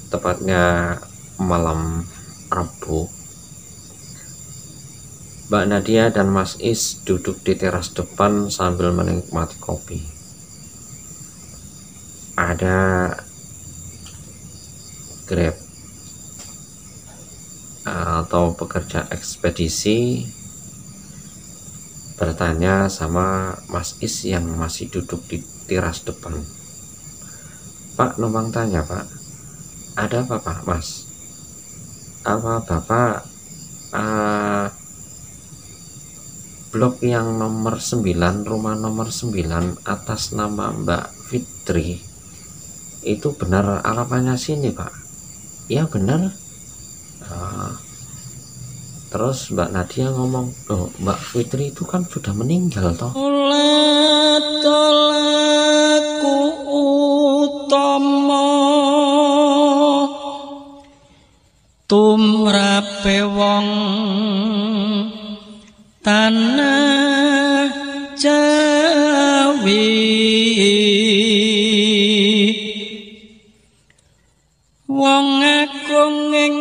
tepatnya malam Rabu, Mbak Nadia dan Mas Is duduk di teras depan sambil menikmati kopi. Ada Grab atau pekerja ekspedisi bertanya sama Mas Is yang masih duduk di teras depan, "Pak, numpang tanya Pak, ada apa Pak Mas? Apa Bapak blok yang nomor 9, rumah nomor 9 atas nama Mbak Fitri itu benar alamannya sini Pak?" "Ya benar." Terus Mbak Nadia ngomong, "Loh, Mbak Fitri itu kan sudah meninggal toh." Tolaku utama tumrape wong tanah Jawi, wong agung ing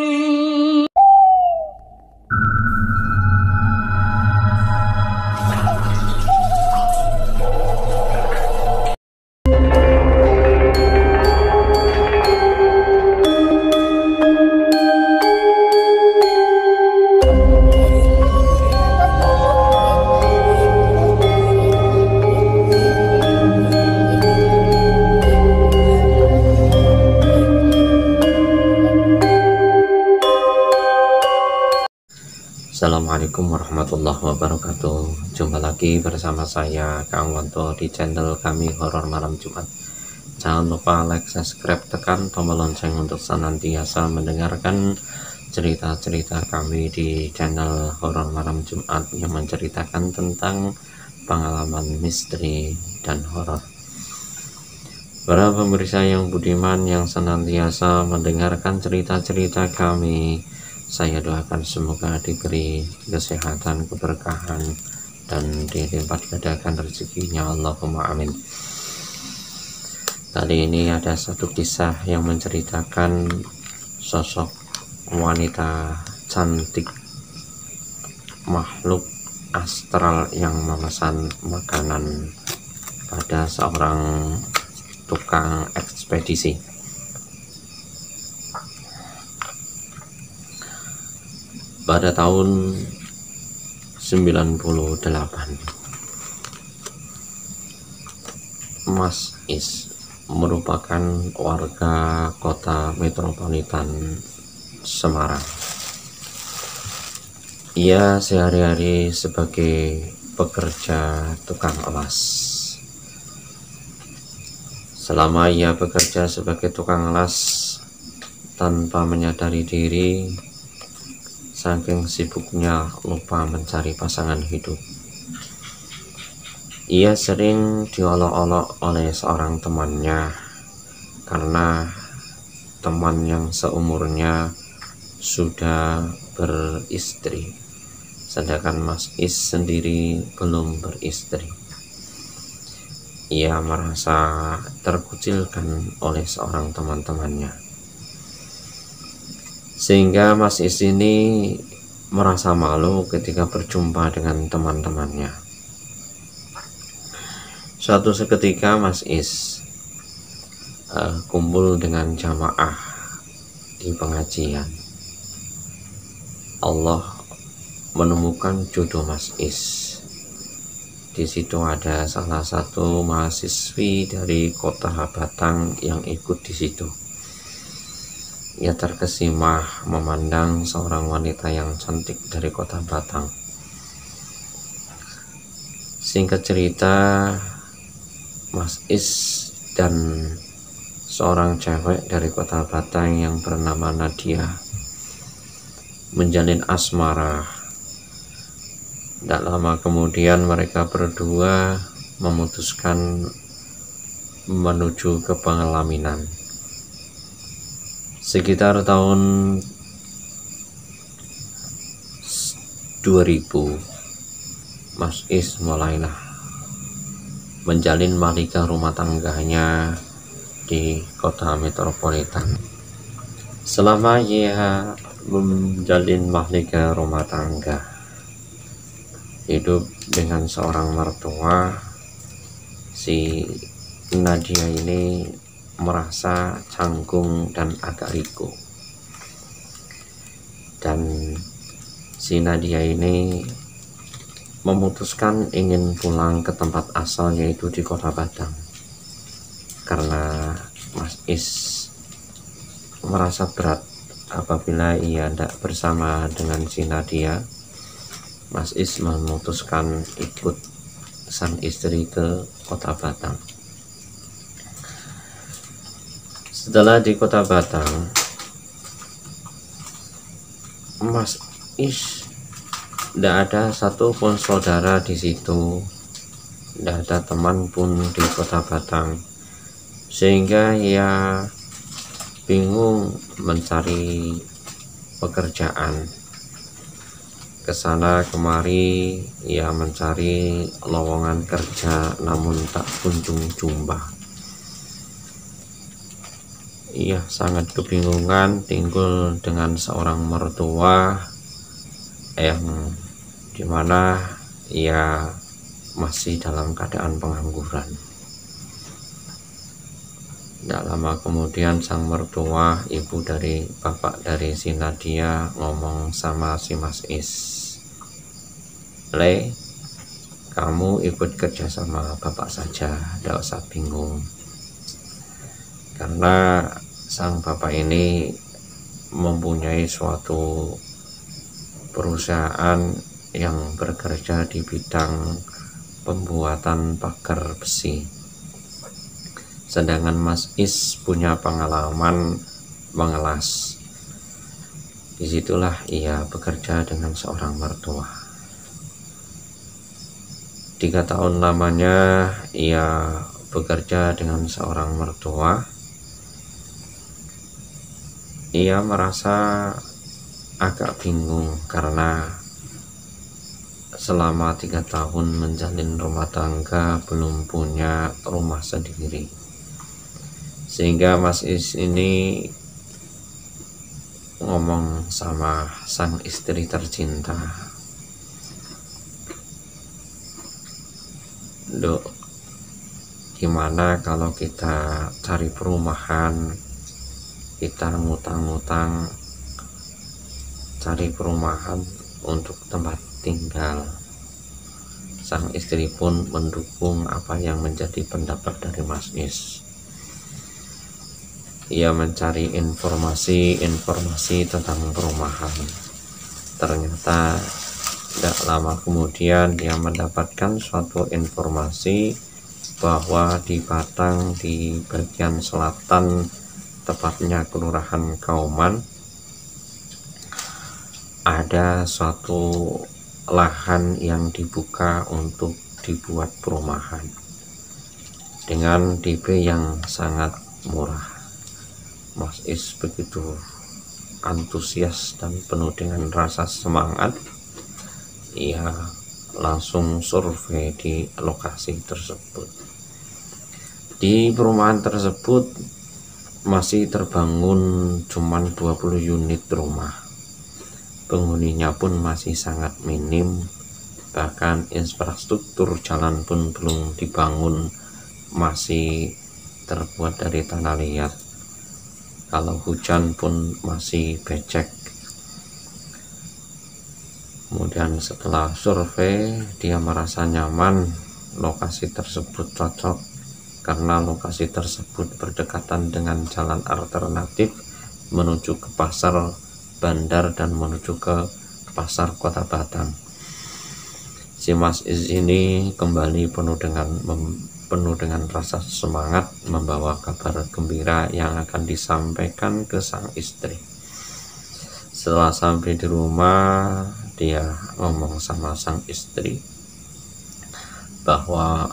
Assalamualaikum warahmatullahi wabarakatuh. Jumpa lagi bersama saya Kang Wanto di channel kami Horor Malam Jumat. Jangan lupa like, subscribe, tekan tombol lonceng untuk senantiasa mendengarkan cerita-cerita kami di channel Horor Malam Jumat yang menceritakan tentang pengalaman misteri dan horor. Para pemirsa yang budiman yang senantiasa mendengarkan cerita-cerita kami, saya doakan semoga diberi kesehatan, keberkahan, dan dilipat gandakan rezekinya, Allahumma amin. Kali ini ada satu kisah yang menceritakan sosok wanita cantik, makhluk astral yang memesan makanan pada seorang tukang ekspedisi. Pada tahun 98, Mas Is merupakan warga kota metropolitan Semarang. Ia sehari-hari sebagai pekerja tukang las. Selama ia bekerja sebagai tukang las, tanpa menyadari diri, saking sibuknya lupa mencari pasangan hidup. Ia sering diolok-olok oleh seorang temannya karena teman yang seumurnya sudah beristri, sedangkan Mas Is sendiri belum beristri. Ia merasa terkucilkan oleh seorang teman-temannya, sehingga Mas Is ini merasa malu ketika berjumpa dengan teman-temannya. Suatu seketika Mas Is kumpul dengan jamaah di pengajian. Allah menemukan jodoh Mas Is. Di situ ada salah satu mahasiswi dari kota Batang yang ikut di situ. Ia terkesima memandang seorang wanita yang cantik dari kota Batang. Singkat cerita, Mas Is dan seorang cewek dari kota Batang yang bernama Nadia menjalin asmara. Tidak lama kemudian mereka berdua memutuskan menuju ke pengelaminan. Sekitar tahun 2000, Mas Is mulailah menjalin malika rumah tangganya di kota metropolitan. Selama ia menjalin mahligai rumah tangga, hidup dengan seorang mertua, si Nadia ini merasa canggung dan agak riku. Dan si Nadia ini memutuskan ingin pulang ke tempat asal, yaitu di Kota Padang, karena Mas Is merasa berat apabila ia tidak bersama dengan si Nadia. Mas Is memutuskan ikut sang istri ke Kota Batang. Setelah di Kota Batang, Mas Is tidak ada satupun saudara di situ, tidak ada teman pun di Kota Batang, sehingga ia bingung mencari pekerjaan. Kesana kemari ia mencari lowongan kerja, namun tak kunjung jumpa. Ia sangat kebingungan tinggal dengan seorang mertua yang dimana ia masih dalam keadaan pengangguran. Tidak lama kemudian sang mertua, ibu dari bapak dari si Nadia, ngomong sama si Mas Is, "Le, kamu ikut kerja sama bapak saja, tidak usah bingung." Karena sang bapak ini mempunyai suatu perusahaan yang bekerja di bidang pembuatan pagar besi. Sedangkan Mas Is punya pengalaman mengelas. Disitulah ia bekerja dengan seorang mertua. 3 tahun lamanya ia bekerja dengan seorang mertua. Ia merasa agak bingung karena selama 3 tahun menjalin rumah tangga belum punya rumah sendiri. Sehingga Mas Is ini ngomong sama sang istri tercinta, "Dok, gimana kalau kita cari perumahan, kita ngutang-ngutang cari perumahan untuk tempat tinggal." Sang istri pun mendukung apa yang menjadi pendapat dari Mas Is. Ia mencari informasi tentang perumahan. Ternyata tidak lama kemudian dia mendapatkan suatu informasi bahwa di Batang, di bagian selatan, tepatnya Kelurahan Kauman, ada suatu lahan yang dibuka untuk dibuat perumahan dengan DP yang sangat murah. Mas Is begitu antusias dan penuh dengan rasa semangat. Ia langsung survei di lokasi tersebut. Di perumahan tersebut masih terbangun cuman 20 unit rumah. Penghuninya pun masih sangat minim, bahkan infrastruktur jalan pun belum dibangun, masih terbuat dari tanah liat. Kalau hujan pun masih becek. Kemudian setelah survei, dia merasa nyaman, lokasi tersebut cocok karena lokasi tersebut berdekatan dengan jalan alternatif menuju ke pasar bandar dan menuju ke pasar Kota Batang. Si Mas Is ini kembali penuh dengan rasa semangat membawa kabar gembira yang akan disampaikan ke sang istri. Setelah sampai di rumah, dia ngomong sama sang istri bahwa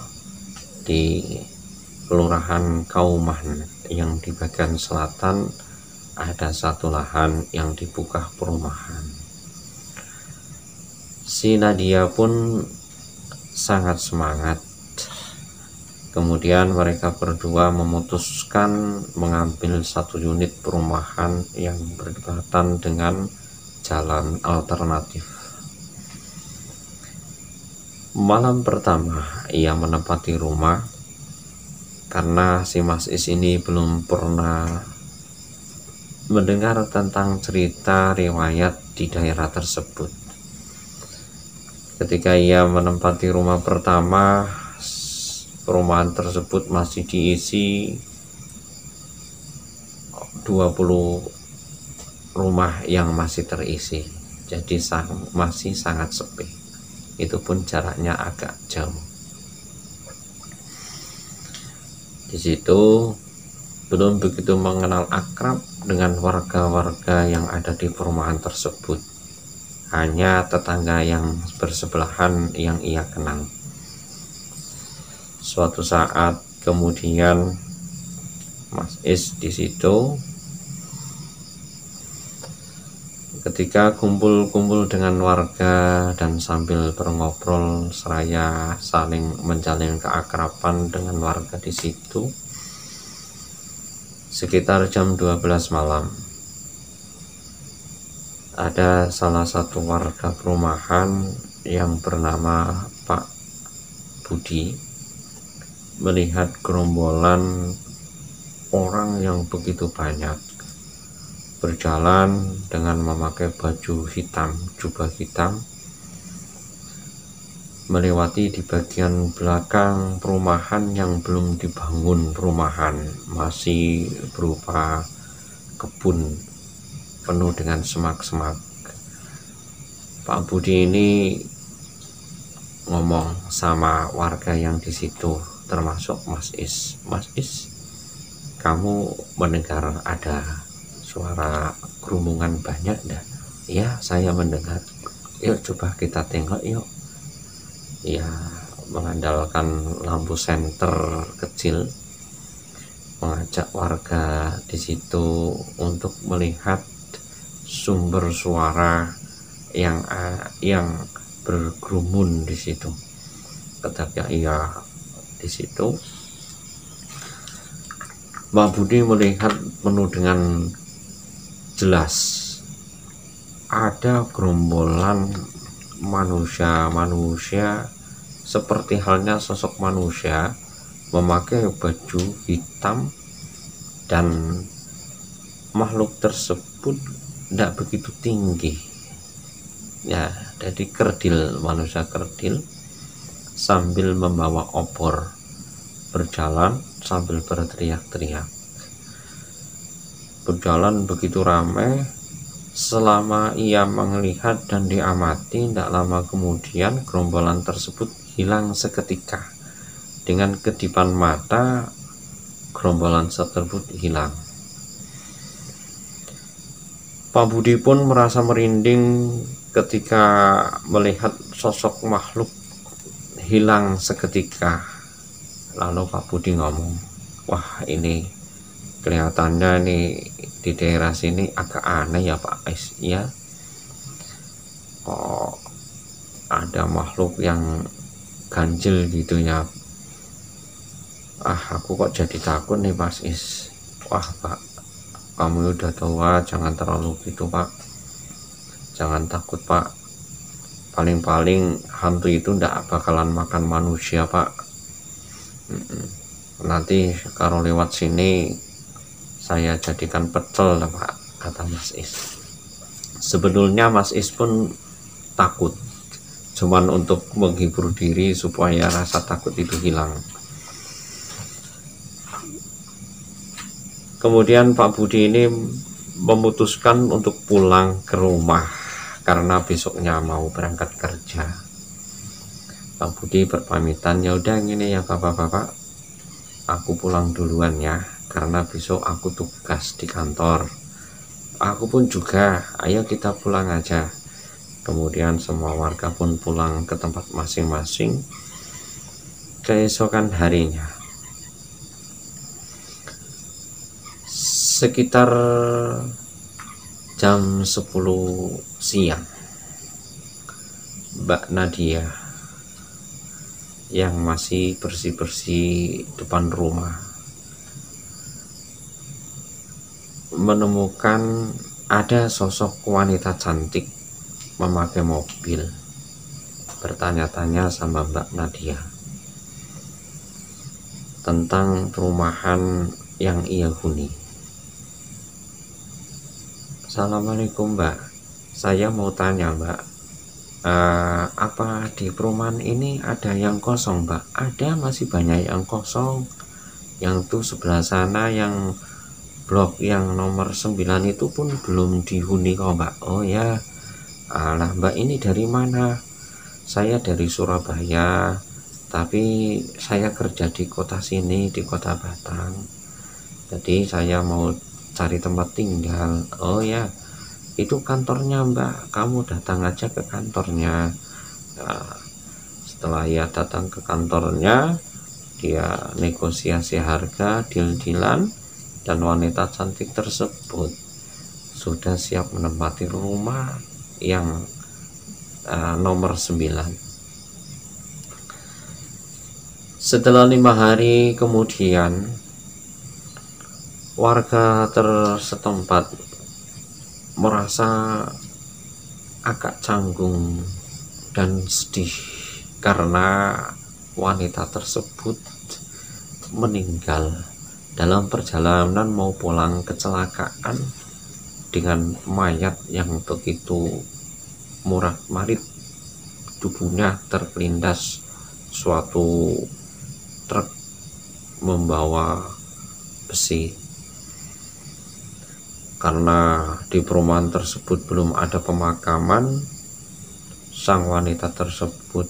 di Kelurahan Kauman yang di bagian selatan ada satu lahan yang dibuka perumahan. Si Nadia pun sangat semangat Kemudian mereka berdua memutuskan mengambil satu unit perumahan yang berdekatan dengan jalan alternatif. Malam pertama ia menempati rumah karena si Mas Is ini belum pernah mendengar tentang cerita riwayat di daerah tersebut. Ketika ia menempati rumah pertama, perumahan tersebut masih diisi 20 rumah yang masih terisi. Jadi masih sangat sepi. Itu pun jaraknya agak jauh. Di situ belum begitu mengenal akrab dengan warga-warga yang ada di perumahan tersebut. Hanya tetangga yang bersebelahan yang ia kenal. Suatu saat kemudian Mas Is di situ ketika kumpul-kumpul dengan warga dan sambil berngobrol seraya saling menjalin keakraban dengan warga di situ, sekitar jam 12 malam ada salah satu warga perumahan yang bernama Pak Budi melihat gerombolan orang yang begitu banyak berjalan dengan memakai baju hitam, jubah hitam, melewati di bagian belakang perumahan yang belum dibangun rumahan, masih berupa kebun penuh dengan semak-semak. Pak Budi ini ngomong sama warga yang di situ, termasuk Mas Is. Mas Is, kamu mendengar ada suara kerumunan banyak dah? Ya, saya mendengar. Yuk coba kita tengok yuk. Ya, mengandalkan lampu senter kecil, mengajak warga di situ untuk melihat sumber suara yang berkerumun di situ. Ketika ia di situ, Pak Budi melihat penuh dengan jelas ada gerombolan manusia seperti halnya sosok manusia memakai baju hitam, dan makhluk tersebut tidak begitu tinggi ya, jadi kerdil, manusia kerdil sambil membawa obor, berjalan sambil berteriak-teriak. Berjalan begitu ramai. Selama ia melihat dan diamati, tidak lama kemudian gerombolan tersebut hilang seketika. Dengan kedipan mata, gerombolan tersebut hilang. Pak Budi pun merasa merinding ketika melihat sosok makhluk hilang seketika. Lalu Pak Budi ngomong, wah ini kelihatannya nih di daerah sini agak aneh ya Pak Is ya, kok ada makhluk yang ganjil gitu ya. Aku kok jadi takut nih Mas Is. Wah Pak, kamu udah tua, jangan terlalu gitu Pak, jangan takut Pak, paling-paling hantu itu ndak bakalan makan manusia Pak. Nanti kalau lewat sini saya jadikan pecel lah Pak, kata Mas Is. Sebetulnya Mas Is pun takut, cuman untuk menghibur diri supaya rasa takut itu hilang. Kemudian Pak Budi ini memutuskan untuk pulang ke rumah karena besoknya mau berangkat kerja. Pak Budi berpamitan, ya udah gini ya bapak-bapak, aku pulang duluan ya, karena besok aku tugas di kantor. Aku pun juga, ayo kita pulang aja. Kemudian semua warga pun pulang ke tempat masing-masing. Keesokan harinya, sekitar jam 10 siang, Mbak Nadia yang masih bersih-bersih depan rumah, menemukan ada sosok wanita cantik memakai mobil, bertanya-tanya sama Mbak Nadia tentang perumahan yang ia huni. Assalamualaikum Mbak, saya mau tanya Mbak, apa di perumahan ini ada yang kosong Mbak? Ada, masih banyak yang kosong. Yang tuh sebelah sana yang blok yang nomor 9 itu pun belum dihuni kok Mbak. Oh ya, alah Mbak ini dari mana? Saya dari Surabaya, tapi saya kerja di kota sini, di kota Batang. Jadi saya mau cari tempat tinggal. Oh ya, itu kantornya Mbak, kamu datang aja ke kantornya. Nah, setelah ia datang ke kantornya, dia negosiasi harga, deal-dealan, dan wanita cantik tersebut sudah siap menempati rumah yang nomor 9. Setelah 5 hari kemudian, warga tersetempat merasa agak canggung dan sedih karena wanita tersebut meninggal dalam perjalanan mau pulang, kecelakaan dengan mayat yang begitu murat-marit, tubuhnya terlindas suatu truk membawa besi. Karena di perumahan tersebut belum ada pemakaman, sang wanita tersebut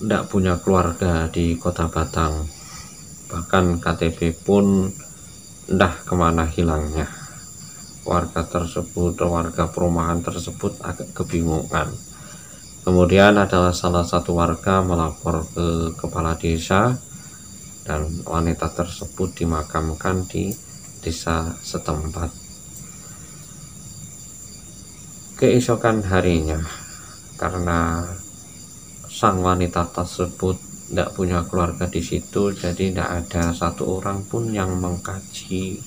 tidak punya keluarga di kota Batang, bahkan KTP pun entah kemana hilangnya. Warga perumahan tersebut agak kebingungan. Kemudian adalah salah satu warga melapor ke kepala desa dan wanita tersebut dimakamkan di desa setempat. Keesokan harinya, karena sang wanita tersebut tidak punya keluarga di situ, jadi tidak ada satu orang pun yang mengaji,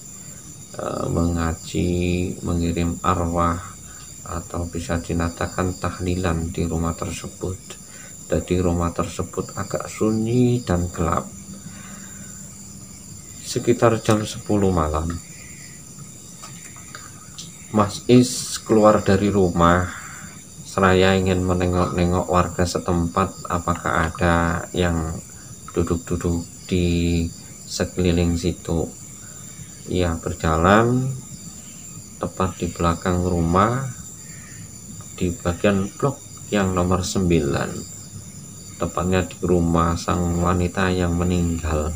mengirim arwah, atau bisa dinatakan tahlilan di rumah tersebut. Jadi rumah tersebut agak sunyi dan gelap. Sekitar jam 10 malam, Mas Is keluar dari rumah seraya ingin menengok-nengok warga setempat apakah ada yang duduk-duduk di sekeliling situ. Ia berjalan tepat di belakang rumah, di bagian blok yang nomor 9, tepatnya di rumah sang wanita yang meninggal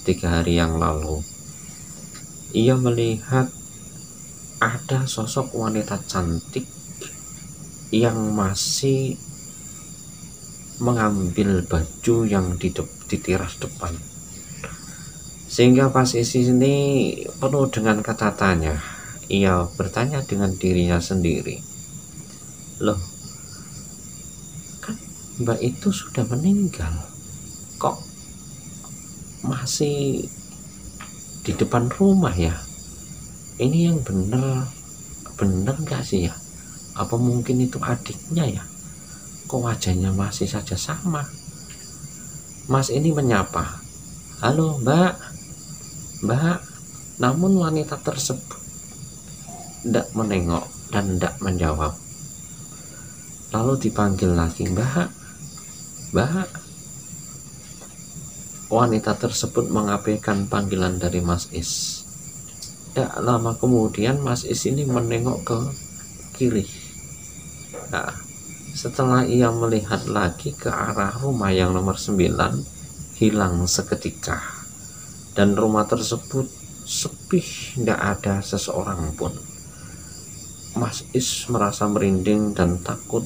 3 hari yang lalu. Ia melihat ada sosok wanita cantik yang masih mengambil baju yang di teras depan, sehingga pas isi ini penuh dengan kata tanya. Ia bertanya dengan dirinya sendiri, loh, kan Mbak itu sudah meninggal, kok masih di depan rumah ya? Ini yang bener gak sih ya? Apa mungkin itu adiknya ya? Kok wajahnya masih saja sama? Mas ini menyapa, halo Mbak. Namun wanita tersebut tidak menengok dan tidak menjawab. Lalu dipanggil lagi, Mbak. Wanita tersebut mengabaikan panggilan dari Mas Is. Tidak lama kemudian Mas Is ini menengok ke kiri. Nah, setelah ia melihat lagi ke arah rumah yang nomor 9, hilang seketika. Dan rumah tersebut sepi, tidak ada seseorang pun. Mas Is merasa merinding dan takut.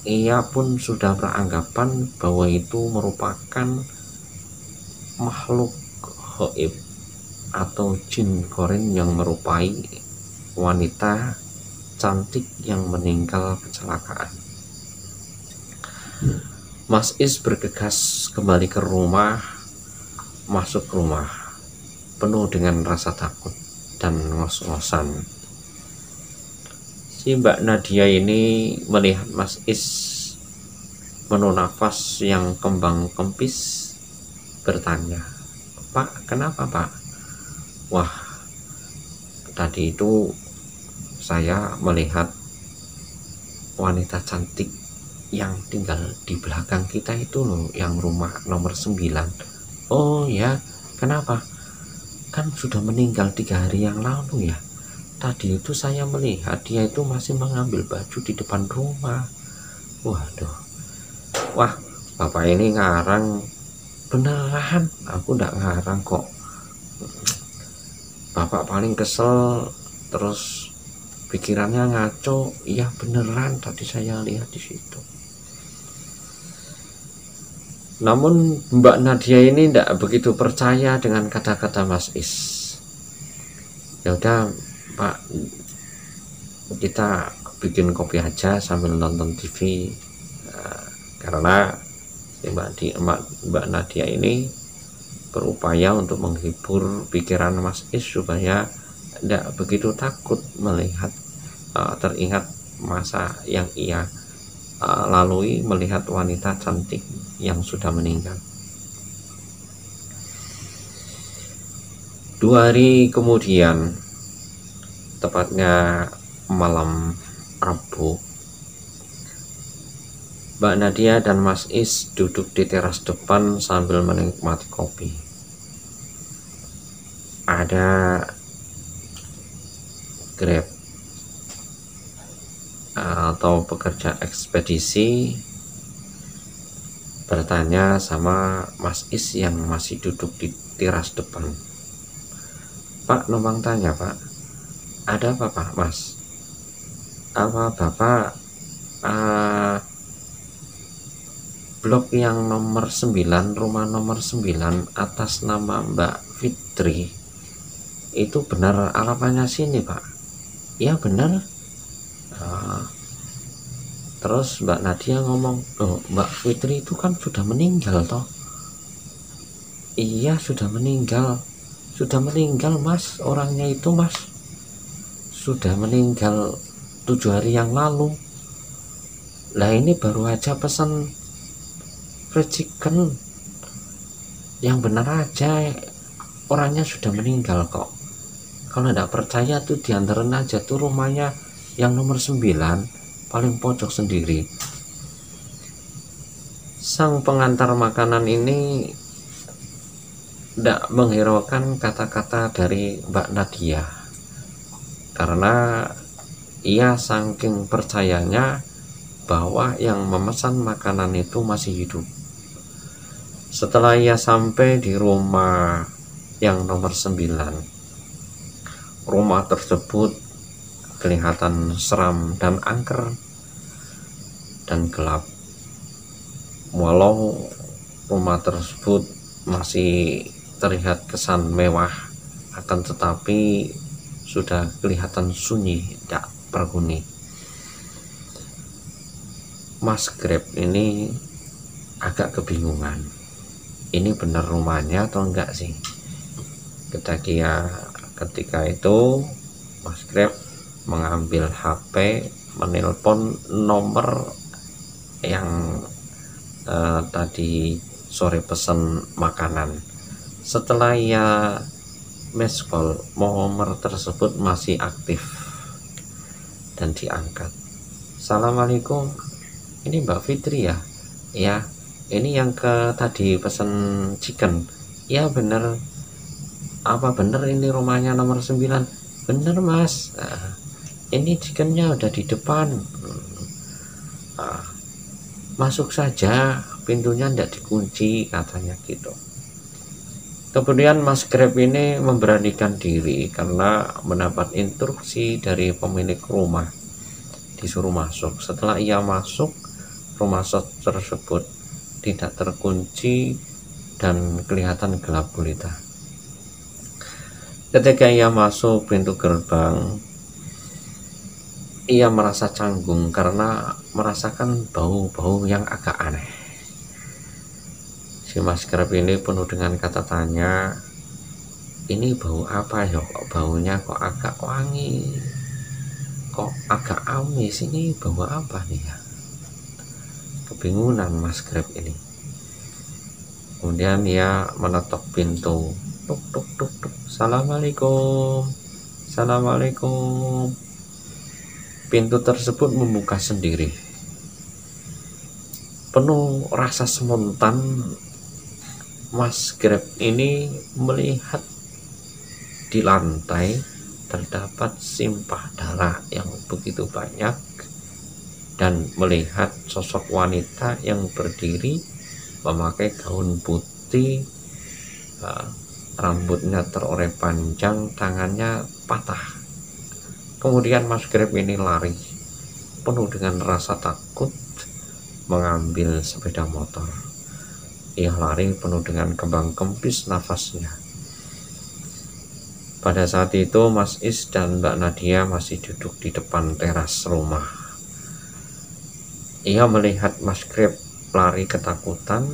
Ia pun sudah beranggapan bahwa itu merupakan makhluk gaib atau jin korin yang merupai wanita cantik yang meninggal kecelakaan. Mas Is bergegas kembali ke rumah, masuk rumah penuh dengan rasa takut dan ngos-ngosan. Si Mbak Nadia ini melihat Mas Is penuh nafas yang kembang kempis, bertanya, "Pak, kenapa Pak?" "Wah, tadi itu saya melihat wanita cantik yang tinggal di belakang kita itu loh, yang rumah nomor 9. "Oh ya, kenapa?" "Kan sudah meninggal 3 hari yang lalu ya. Tadi itu saya melihat dia itu masih mengambil baju di depan rumah." Waduh, wah, bapak ini ngarang beneran, aku ndak ngarang kok. Bapak paling kesel, terus pikirannya ngaco. Iya beneran, tadi saya lihat di situ. Namun Mbak Nadia ini tidak begitu percaya dengan kata-kata Mas Is. "Ya udah Pak, kita bikin kopi aja sambil nonton TV." Karena Mbak Nadia ini berupaya untuk menghibur pikiran Mas Is supaya tidak begitu takut melihat, teringat masa yang ia lalui melihat wanita cantik yang sudah meninggal. 2 hari kemudian, tepatnya malam Rabu, Mbak Nadia dan Mas Is duduk di teras depan sambil menikmati kopi. Ada Grab atau pekerja ekspedisi bertanya sama Mas Is yang masih duduk di teras depan, "Pak, numpang tanya Pak, ada apa Pak Mas? Apa Bapak blok yang nomor 9, rumah nomor 9 atas nama Mbak Fitri itu benar alamatnya sini Pak?" "Iya benar." Terus Mbak Nadia ngomong, "Oh, Mbak Fitri itu kan sudah meninggal toh?" "Iya sudah meninggal Mas, orangnya itu Mas sudah meninggal 7 hari yang lalu. Lah ini baru aja pesan fried chicken, yang benar aja orangnya sudah meninggal kok. Kalau tidak percaya tuh diantarin aja tuh rumahnya yang nomor 9 paling pojok sendiri." Sang pengantar makanan ini tidak menghiraukan kata-kata dari Mbak Nadia karena ia saking percayanya bahwa yang memesan makanan itu masih hidup. Setelah ia sampai di rumah yang nomor 9, rumah tersebut kelihatan seram dan angker dan gelap. Walau rumah tersebut masih terlihat kesan mewah, akan tetapi sudah kelihatan sunyi, tak berhuni. Mas Grab ini agak kebingungan, ini benar rumahnya atau enggak sih. Ketika itu Mas Grab mengambil HP, menelpon nomor yang tadi sore pesan makanan. Setelah ia miss call, nomor tersebut masih aktif dan diangkat. "Assalamualaikum, ini Mbak Fitri ya?" "Ya, ini yang tadi pesan chicken." "Ya bener." "Apa bener ini rumahnya nomor 9? "Bener Mas, ini chickennya udah di depan." "Masuk saja, pintunya tidak dikunci," katanya gitu. Kemudian Mas Grab ini memberanikan diri karena mendapat instruksi dari pemilik rumah, disuruh masuk. Setelah ia masuk, rumah tersebut tidak terkunci dan kelihatan gelap gulita. Ketika ia masuk pintu gerbang, ia merasa canggung karena merasakan bau-bau yang agak aneh. Si Mas Grab ini penuh dengan kata tanya, ini bau apa ya, kok baunya kok agak wangi, kok agak amis, ini bau apa nih ya? Kebingungan Mas Grab ini. Kemudian dia mengetok pintu, tuk tuk tuk tuk, assalamualaikum, assalamualaikum. Pintu tersebut membuka sendiri. Penuh rasa spontan, Mas Grab ini melihat di lantai terdapat simpah darah yang begitu banyak, dan melihat sosok wanita yang berdiri memakai gaun putih, rambutnya teroreh panjang, tangannya patah. Kemudian Mas Grab ini lari penuh dengan rasa takut, mengambil sepeda motor. Ia lari penuh dengan kembang kempis nafasnya. Pada saat itu Mas Is dan Mbak Nadia masih duduk di depan teras rumah. Ia melihat Mas Grab lari ketakutan.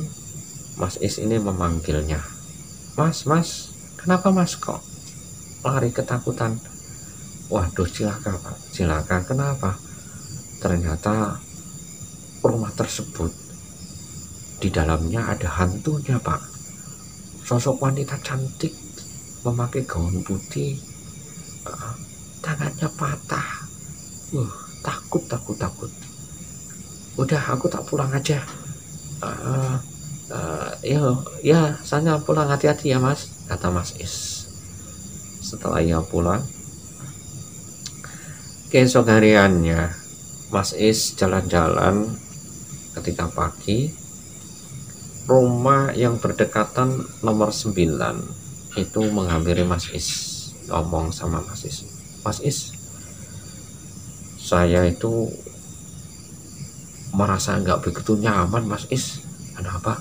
Mas Is ini memanggilnya, Mas, kenapa Mas kok lari ketakutan? Waduh, cilaka Pak, cilaka. Kenapa? Ternyata rumah tersebut di dalamnya ada hantunya Pak. Sosok wanita cantik memakai gaun putih, tangannya patah. Takut. Udah, aku tak pulang aja. Ya, saya pulang, hati-hati ya Mas, kata Mas Is. Setelah ia pulang, keesok hariannya Mas Is jalan-jalan ketika pagi. Rumah yang berdekatan nomor 9 itu menghampiri Mas Is, ngomong sama Mas Is, Mas Is, saya itu merasa nggak begitu nyaman Mas Is. Kenapa?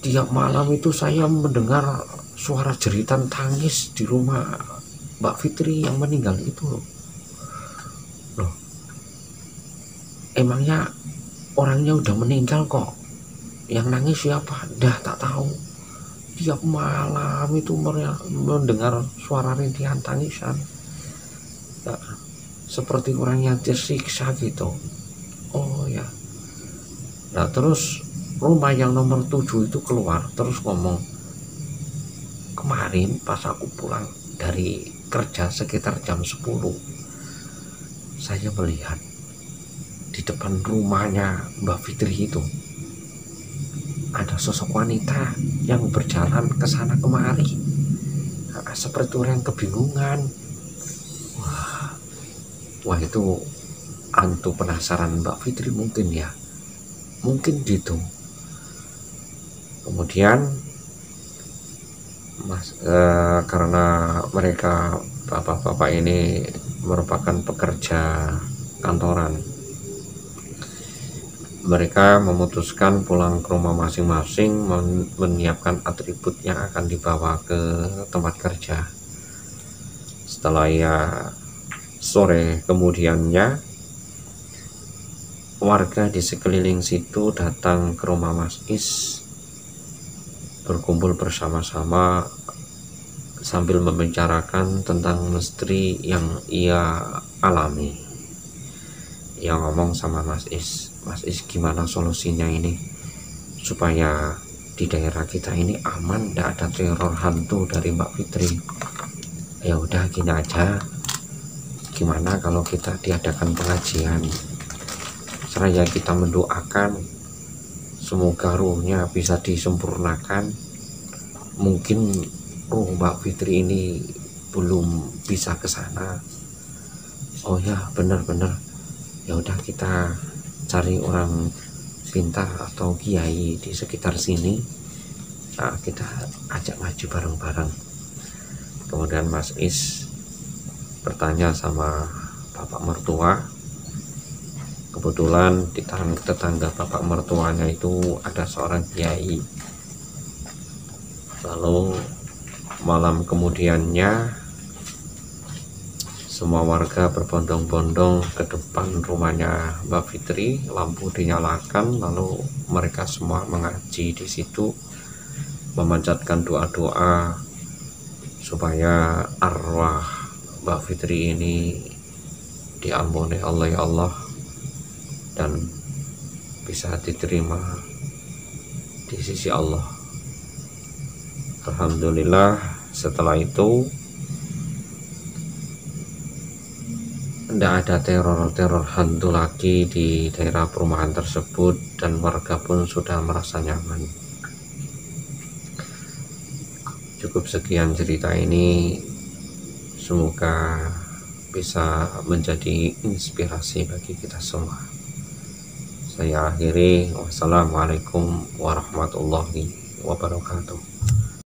Tiap malam itu saya mendengar suara jeritan tangis di rumah Mbak Fitri yang meninggal itu loh. Emangnya orangnya udah meninggal kok, yang nangis siapa? Dah tak tahu. Tiap malam itu mendengar suara rintihan tangisan, seperti orang yang tersiksa gitu. Oh ya. Nah terus rumah yang nomor 7 itu keluar terus ngomong, kemarin pas aku pulang dari kerja sekitar jam 10, saya melihat di depan rumahnya Mbak Fitri itu ada sosok wanita yang berjalan ke sana kemari, seperti orang yang kebingungan. Wah itu hantu penasaran Mbak Fitri mungkin ya, mungkin gitu. Kemudian karena mereka bapak-bapak ini merupakan pekerja kantoran, mereka memutuskan pulang ke rumah masing-masing, menyiapkan atribut yang akan dibawa ke tempat kerja. Setelah ya sore kemudiannya, warga di sekeliling situ datang ke rumah Mas Is, berkumpul bersama-sama sambil membicarakan tentang misteri yang ia alami. Ia ngomong sama Mas Is, Mas Is, gimana solusinya ini supaya di daerah kita ini aman, tidak ada teror hantu dari Mbak Fitri? Ya udah gini aja, gimana kalau kita diadakan pengajian, seraya kita mendoakan semoga ruhnya bisa disempurnakan. Mungkin ruh Mbak Fitri ini belum bisa ke sana. Oh ya, benar-benar. Ya udah kita cari orang pintar atau kiai di sekitar sini, nah, kita ajak ngaji bareng-bareng. Kemudian Mas Is bertanya sama bapak mertua. Kebetulan di tetangga bapak mertuanya itu ada seorang kiai. Lalu malam kemudiannya Semua warga berbondong-bondong ke depan rumahnya Mbak Fitri, lampu dinyalakan, lalu mereka semua mengaji di situ, memanjatkan doa-doa supaya arwah Mbak Fitri ini diampuni oleh Allah dan bisa diterima di sisi Allah. Alhamdulillah, setelah itu tidak ada teror hantu lagi di daerah perumahan tersebut, dan warga pun sudah merasa nyaman. Cukup sekian cerita ini, semoga bisa menjadi inspirasi bagi kita semua. Saya akhiri, wassalamualaikum warahmatullahi wabarakatuh.